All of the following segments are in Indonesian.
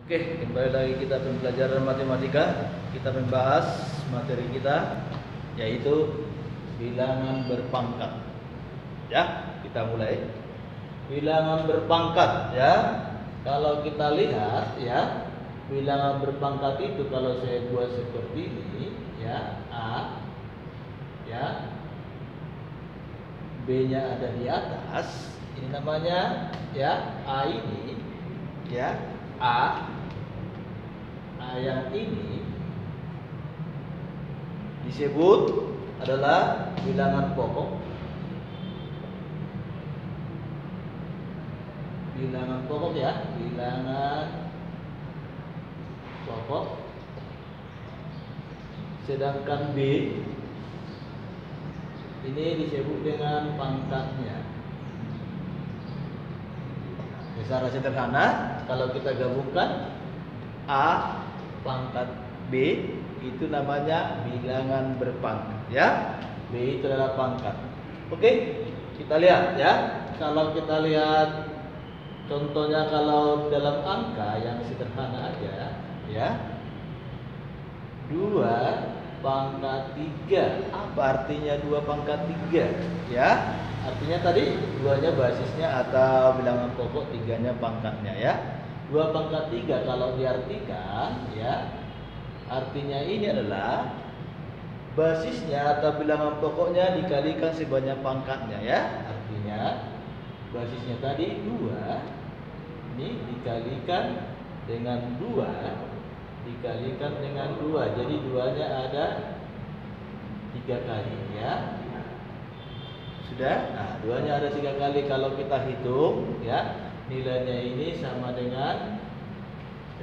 Oke, kembali lagi kita pembelajaran matematika. Kita membahas materi kita yaitu bilangan berpangkat. Ya, kita mulai. Bilangan berpangkat ya. Kalau kita lihat ya, bilangan berpangkat itu kalau saya buat seperti ini ya, A ya. B-nya ada di atas. Ini namanya ya, A ini ya, A yang ini disebut adalah bilangan pokok. Bilangan pokok ya, bilangan pokok. Sedangkan B ini disebut dengan pangkatnya. Secara sederhana, kalau kita gabungkan A pangkat B itu namanya bilangan berpangkat ya. B itu adalah pangkat. Oke, kita lihat ya. Kalau kita lihat contohnya, kalau dalam angka yang sederhana aja ya, 2 pangkat 3. Apa artinya 2 pangkat 3 ya? Artinya tadi 2-nya basisnya atau bilangan pokok, 3-nya pangkatnya ya. 2 pangkat 3 kalau diartikan ya, artinya ini adalah basisnya atau bilangan pokoknya dikalikan sebanyak pangkatnya ya. Artinya basisnya tadi 2, ini dikalikan dengan 2, dikalikan dengan 2. Jadi 2-nya ada 3 kali ya. Sudah? Nah, 2-nya ada 3 kali. Kalau kita hitung ya, nilainya ini sama dengan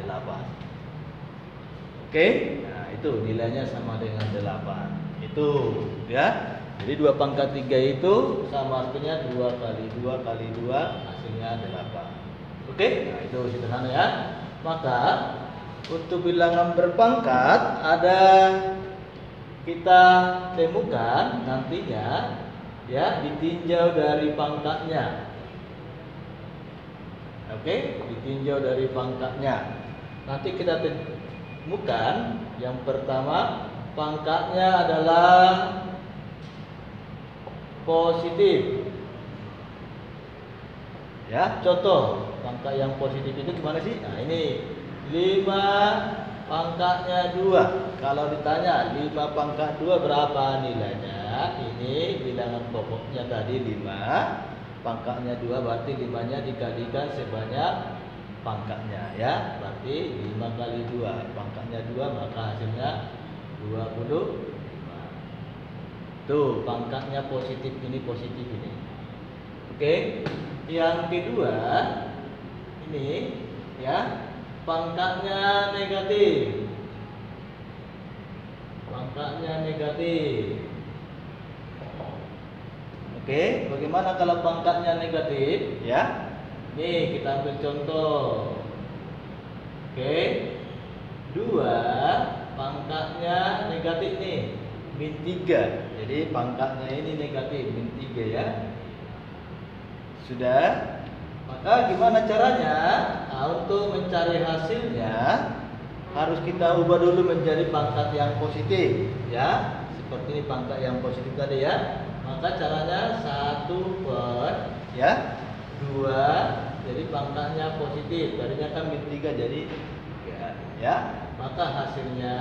8. Oke? Nah, itu nilainya sama dengan 8. Itu ya. Jadi 2 pangkat 3 itu sama artinya 2 kali 2 kali 2 hasilnya 8. Oke? Nah, itu sederhana ya. Maka untuk bilangan berpangkat ada kita temukan nantinya ya, ditinjau dari pangkatnya. Oke, ditinjau dari pangkatnya. Nanti kita temukan yang pertama, pangkatnya adalah positif. Ya, contoh pangkat yang positif itu gimana sih? Nah, ini 5 pangkatnya 2. Kalau ditanya 5 pangkat 2 berapa nilainya? Ini bilangan pokoknya tadi 5. Pangkatnya 2 berarti 5-nya dikalikan sebanyak pangkatnya ya. Berarti 5 kali 2, pangkatnya 2, maka hasilnya 25. Tuh, pangkatnya positif, ini positif ini. Oke. Yang kedua ini ya, pangkatnya negatif. Pangkatnya negatif. Oke, bagaimana kalau pangkatnya negatif ya? Nih, kita ambil contoh. Oke. 2 pangkatnya negatif nih, min 3. Jadi pangkatnya ini negatif, min 3 ya. Sudah? Maka gimana caranya? Nah, untuk mencari hasilnya harus kita ubah dulu menjadi pangkat yang positif ya. Seperti ini pangkat yang positif tadi ya. Maka caranya 1 per ya 2, jadi pangkatnya positif. Tadinya kan min 3 jadi 3 ya. Maka hasilnya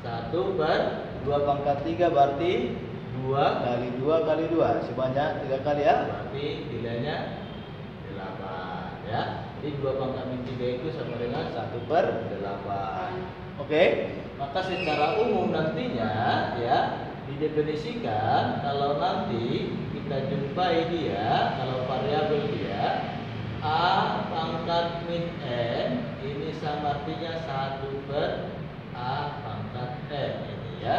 1 per 2 pangkat 3 berarti 2 kali 2 kali 2 sebanyak 3 kali ya. Berarti nilainya 8 ya. Jadi 2 pangkat min 3 itu sama dengan 1 per 8. Oke. Maka secara umum nantinya ya, didefinisikan kalau nanti kita jumpai dia, kalau variabel dia A pangkat min N ini sama artinya 1 per A pangkat N ini ya.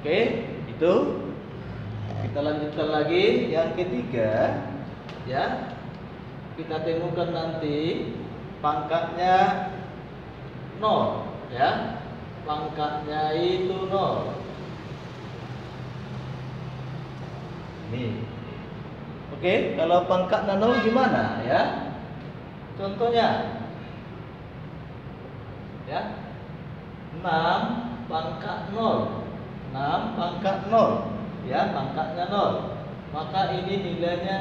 Oke, itu kita lanjutkan lagi yang ketiga ya. Kita temukan nanti pangkatnya 0 ya. Pangkatnya itu 0. Ini. Oke, kalau pangkatnya 0 gimana ya? Contohnya ya, 6 pangkat 0. 6 pangkat 0 ya, pangkatnya 0. Maka ini nilainya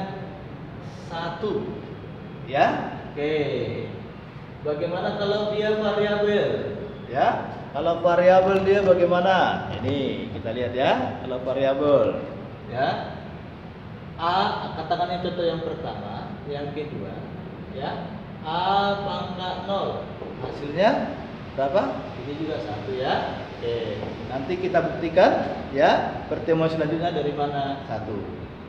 1 ya. Oke. Bagaimana kalau dia variabel? Ya, kalau variabel dia bagaimana? Ini kita lihat ya, kalau variabel ya. A, katakan ini contoh yang pertama, yang kedua ya. A pangkat 0. Hasilnya berapa? Ini juga 1 ya. Oke. Nanti kita buktikan ya, pertemuan selanjutnya dari mana? 1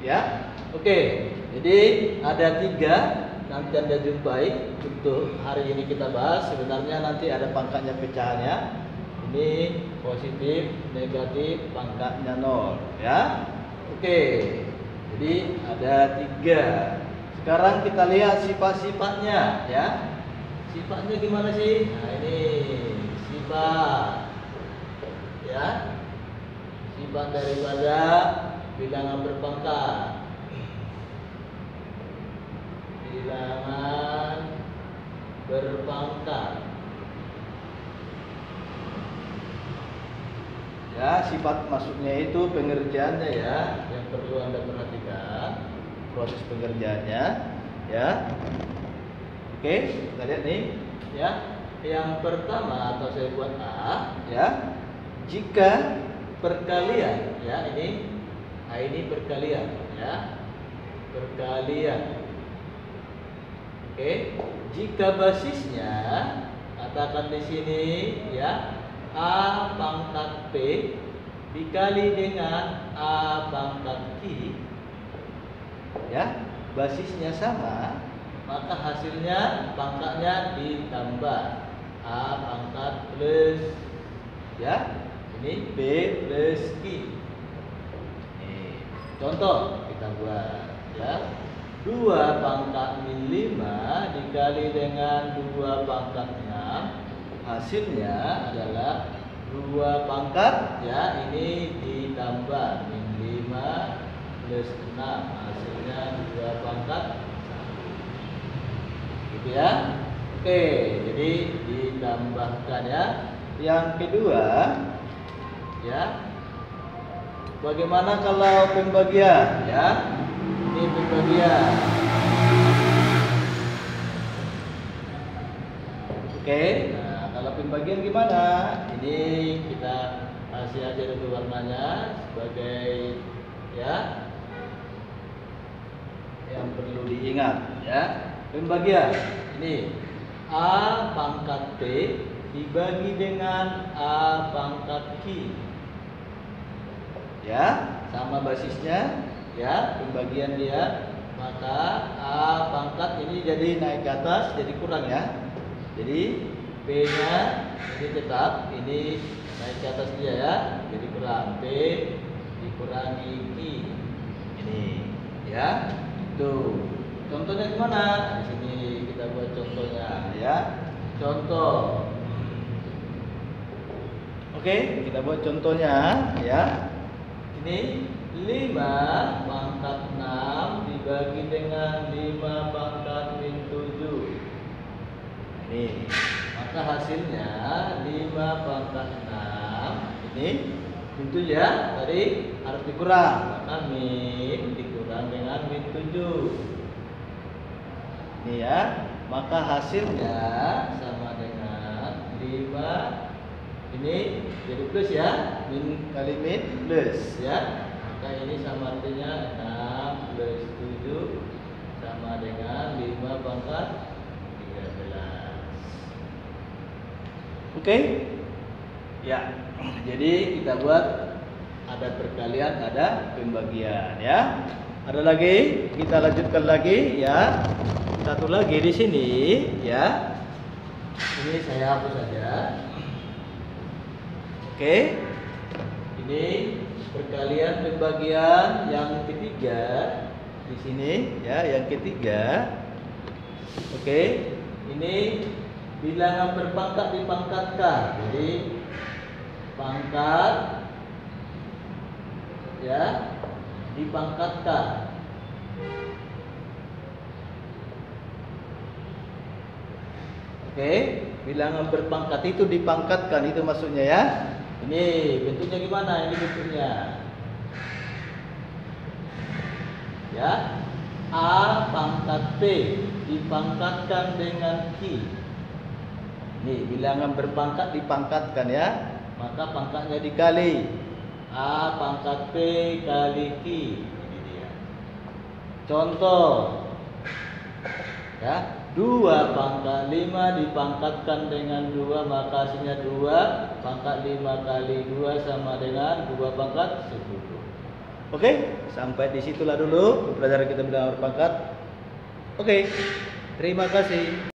ya. Oke. Jadi ada 3 nanti Anda jumpai untuk hari ini kita bahas. Sebenarnya nanti ada pangkatnya pecahannya. Ini positif, negatif, pangkatnya 0 ya. Oke. Jadi ada 3. Sekarang kita lihat sifat-sifatnya ya. Sifatnya gimana sih? Nah, ini sifat ya. Sifat daripada bilangan berpangkat. Bilangan berpangkat. Ya, sifat maksudnya itu pengerjaannya ya, yang perlu Anda perhatikan proses pengerjaannya ya. Oke, kita lihat nih ya. Yang pertama atau saya buat A ya. Jika perkalian ya, ini perkalian ya. Perkalian. Oke, jika basisnya katakan di sini ya, A pangkat P dikali dengan A pangkat Q ya, basisnya sama, maka hasilnya pangkatnya ditambah A pangkat plus ya, ini B plus Q. Nih, contoh kita buat ya. 2 pangkat min 5 dikali dengan 2 pangkat 6, hasilnya adalah 2 pangkat ya, ini ditambah min 5 plus 6, hasilnya 2 pangkat 1 gitu ya. Oke, jadi ditambahkan ya. Yang kedua ya, bagaimana kalau pembagian ya? Ini pembagian. Oke, nah kalau pembagian gimana? Ini kita kasih aja dulu warnanya sebagai ya, yang perlu diingat ya. Pembagian ini A pangkat T dibagi dengan A pangkat Q ya, sama basisnya ya, pembagian dia, maka A pangkat ini jadi naik ke atas, jadi kurang ya. Jadi P nya ini tetap, ini naik ke atas dia ya, jadi kurang. P dikurangi Q ini ya. Tuh, contohnya gimana? Di sini kita buat contohnya ya. Contoh. Oke, kita buat contohnya ya. Ini 5 pangkat 6 dibagi dengan 5 pangkat min 7. Ini, maka hasilnya 5 pangkat 6 ini min 7 ya, tadi harus dikurang, maka min dikurang dengan min 7. Ini ya, maka hasilnya sama dengan 5, ini jadi plus ya, min kali min plus ya. Maka ini sama artinya 6 plus 7 sama dengan 5 pangkat 13. Oke ya, jadi kita buat ada perkalian, ada pembagian ya. Ada lagi, kita lanjutkan lagi ya. Satu lagi di sini ya. Ini saya hapus saja. Oke, ini perkalian pembagian yang ketiga di sini ya, yang ketiga. Oke, ini bilangan berpangkat dipangkatkan. Jadi pangkat ya dipangkatkan. Oke, bilangan berpangkat itu dipangkatkan, itu maksudnya ya. Ini bentuknya gimana? Ini bentuknya. Ya. A pangkat P dipangkatkan dengan Q. Ini bilangan berpangkat dipangkatkan ya. Maka pangkatnya dikali. A pangkat P kali Q. Ini dia. Contoh. Ya, 2 pangkat 5 dipangkatkan dengan 2, maka hasilnya 2 pangkat 5 kali 2 sama dengan 2 pangkat 10. Oke, sampai disitulah dulu pelajaran kita bilangan berpangkat. Oke, terima kasih.